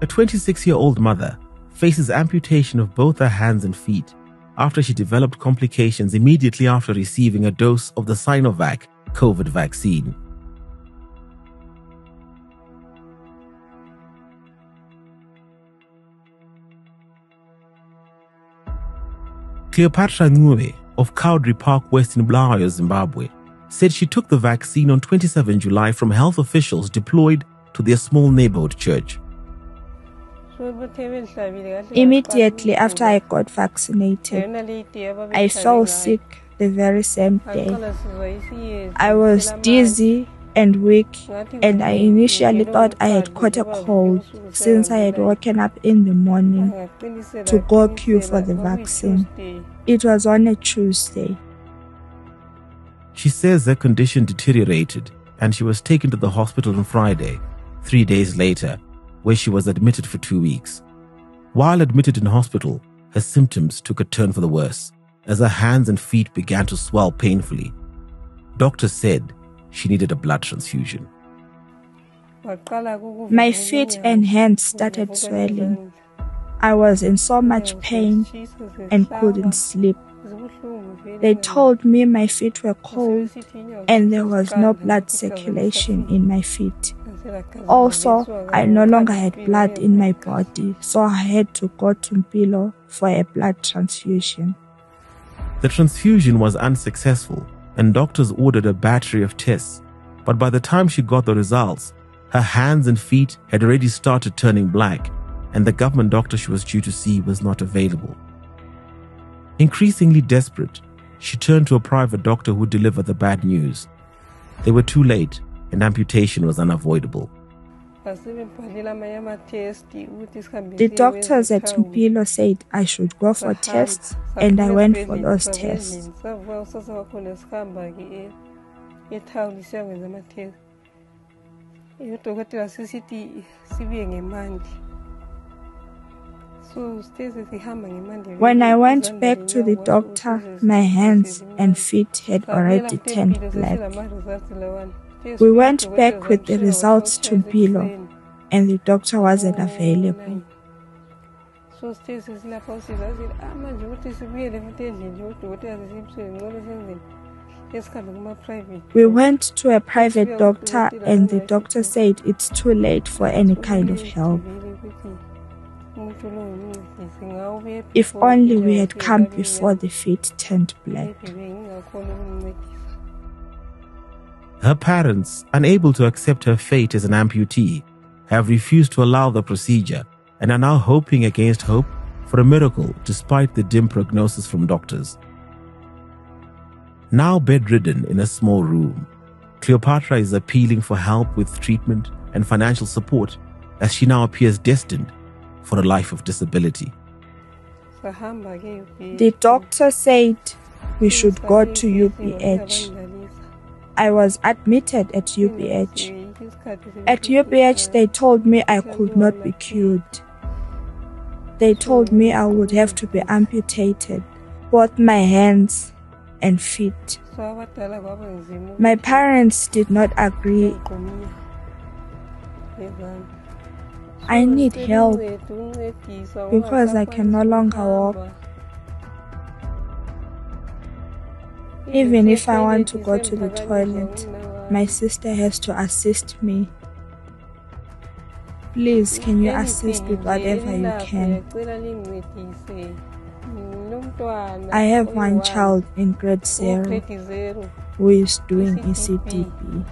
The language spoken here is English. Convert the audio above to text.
A 26-year-old mother faces amputation of both her hands and feet after she developed complications immediately after receiving a dose of the Sinovac COVID vaccine. Cleopatra Ncube of Cowdrey Park, Western Bulawayo, Zimbabwe, said she took the vaccine on 27 July from health officials deployed to their small neighborhood church. Immediately after I got vaccinated, I fell sick the very same day. I was dizzy and weak, and I initially thought I had caught a cold since I had woken up in the morning to go queue for the vaccine. It was on a Tuesday. She says her condition deteriorated and she was taken to the hospital on Friday, 3 days later, where she was admitted for 2 weeks. While admitted in hospital, her symptoms took a turn for the worse as her hands and feet began to swell painfully. Doctors said she needed a blood transfusion. My feet and hands started swelling. I was in so much pain and couldn't sleep. They told me my feet were cold and there was no blood circulation in my feet. Also, I no longer had blood in my body, so I had to go to Mpilo for a blood transfusion. The transfusion was unsuccessful and doctors ordered a battery of tests, but by the time she got the results, her hands and feet had already started turning black and the government doctor she was due to see was not available. Increasingly desperate, she turned to a private doctor who delivered the bad news. They were too late and amputation was unavoidable. The doctors at Mpilo said I should go for tests, and I went for those tests. When I went back to the doctor, my hands and feet had already turned black. We went back with the results to Mpilo, and the doctor wasn't available. We went to a private doctor, and the doctor said it's too late for any kind of help. If only we had come before the feet turned black. Her parents, unable to accept her fate as an amputee, have refused to allow the procedure and are now hoping against hope for a miracle despite the dim prognosis from doctors. Now bedridden in a small room, Cleopatra is appealing for help with treatment and financial support as she now appears destined for a life of disability. The doctor said we should go to UPH. I was admitted at UPH. At UPH, they told me I could not be cured. They told me I would have to be amputated, both my hands and feet. My parents did not agree. I need help because I can no longer walk. Even if I want to go to the toilet, my sister has to assist me. Please, can you assist with whatever you can? I have one child in grade 0 who is doing ECDB.